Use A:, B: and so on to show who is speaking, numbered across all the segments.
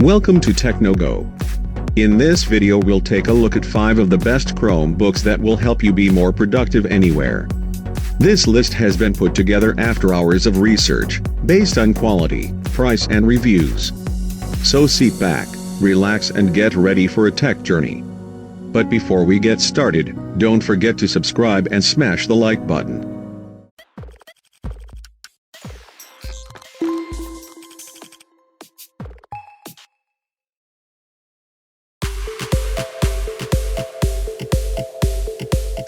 A: Welcome to TechnoGo. In this video we'll take a look at 5 of the best Chromebooks that will help you be more productive anywhere. This list has been put together after hours of research, based on quality, price and reviews. So sit back, relax and get ready for a tech journey. But before we get started, don't forget to subscribe and smash the like button.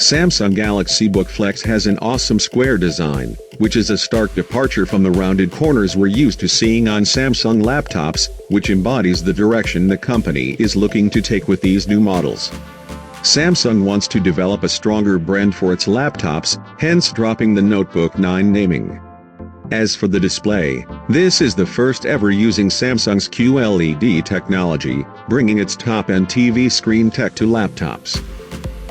A: Samsung Galaxy Book Flex has an awesome square design, which is a stark departure from the rounded corners we're used to seeing on Samsung laptops, which embodies the direction the company is looking to take with these new models. Samsung wants to develop a stronger brand for its laptops, hence dropping the Notebook 9 naming. As for the display, this is the first ever using Samsung's QLED technology, bringing its top-end TV screen tech to laptops.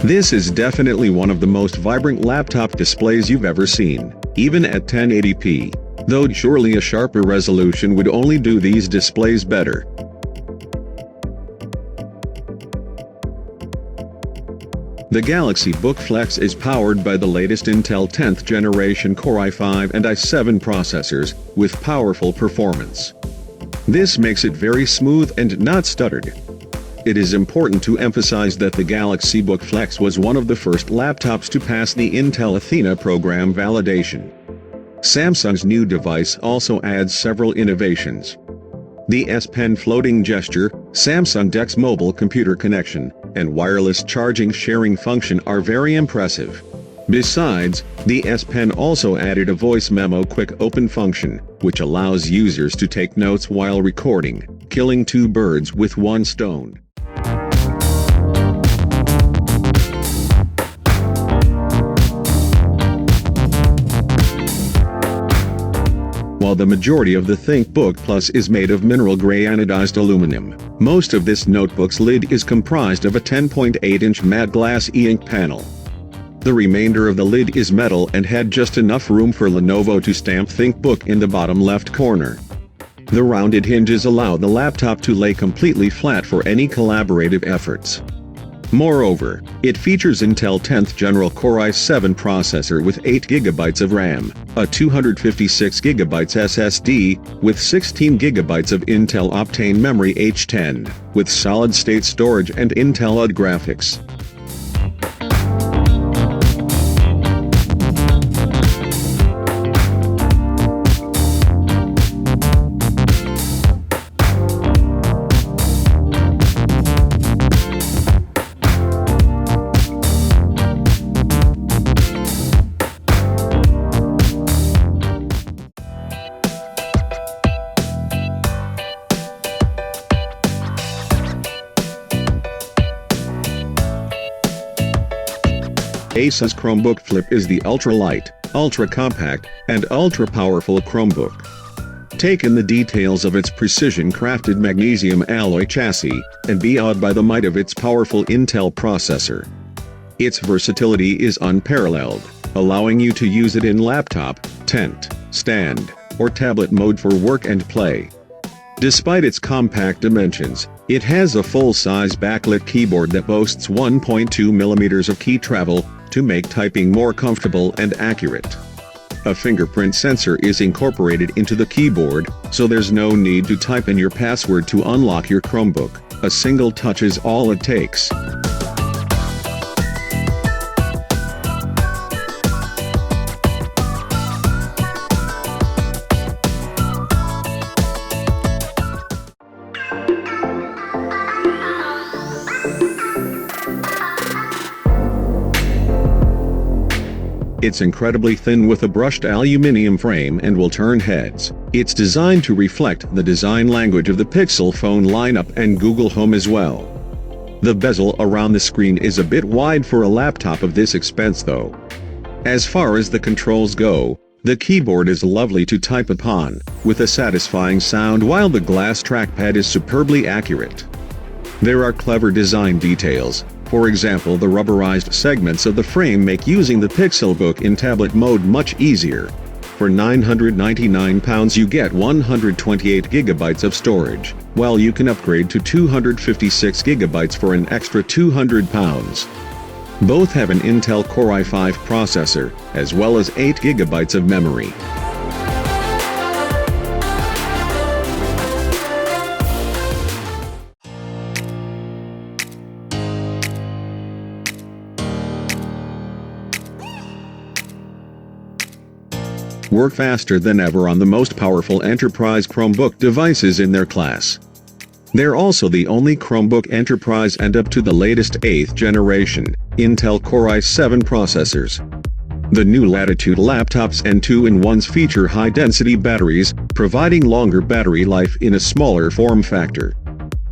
A: This is definitely one of the most vibrant laptop displays you've ever seen, even at 1080p, though surely a sharper resolution would only do these displays better. The Galaxy Book Flex is powered by the latest Intel 10th generation Core i5 and i7 processors, with powerful performance. This makes it very smooth and not stuttered. It is important to emphasize that the Galaxy Book Flex was one of the first laptops to pass the Intel Athena program validation. Samsung's new device also adds several innovations. The S Pen floating gesture, Samsung DeX mobile computer connection, and wireless charging sharing function are very impressive. Besides, the S Pen also added a voice memo quick open function, which allows users to take notes while recording, killing 2 birds with 1 stone. While the majority of the ThinkBook Plus is made of mineral gray anodized aluminum, most of this notebook's lid is comprised of a 10.8-inch matte glass e-ink panel. The remainder of the lid is metal and had just enough room for Lenovo to stamp ThinkBook in the bottom left corner. The rounded hinges allow the laptop to lay completely flat for any collaborative efforts. Moreover, it features Intel 10th General Core i7 processor with 8GB of RAM, a 256GB SSD, with 16GB of Intel Optane memory H10, with solid-state storage and Intel UD graphics. Asus Chromebook Flip is the ultra-light, ultra-compact, and ultra-powerful Chromebook. Take in the details of its precision-crafted magnesium alloy chassis, and be awed by the might of its powerful Intel processor. Its versatility is unparalleled, allowing you to use it in laptop, tent, stand, or tablet mode for work and play. Despite its compact dimensions, it has a full-size backlit keyboard that boasts 1.2mm of key travel, to make typing more comfortable and accurate. A fingerprint sensor is incorporated into the keyboard, so there's no need to type in your password to unlock your Chromebook. A single touch is all it takes. It's incredibly thin with a brushed aluminum frame and will turn heads. It's designed to reflect the design language of the Pixel phone lineup and Google Home as well. The bezel around the screen is a bit wide for a laptop of this expense though. As far as the controls go, the keyboard is lovely to type upon, with a satisfying sound while the glass trackpad is superbly accurate. There are clever design details. For example, the rubberized segments of the frame make using the Pixelbook in tablet mode much easier. For £999 you get 128 GB of storage, while you can upgrade to 256 GB for an extra £200. Both have an Intel Core i5 processor, as well as 8 GB of memory. Work faster than ever on the most powerful enterprise Chromebook devices in their class. They're also the only Chromebook Enterprise and up to the latest 8th generation Intel Core i7 processors. The new Latitude laptops and 2-in-1s feature high-density batteries, providing longer battery life in a smaller form factor.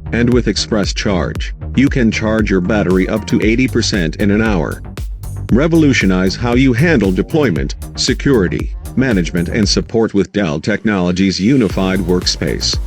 A: And with Express Charge, you can charge your battery up to 80% in an hour. Revolutionize how you handle deployment, security, management and support with Dell Technologies' unified workspace.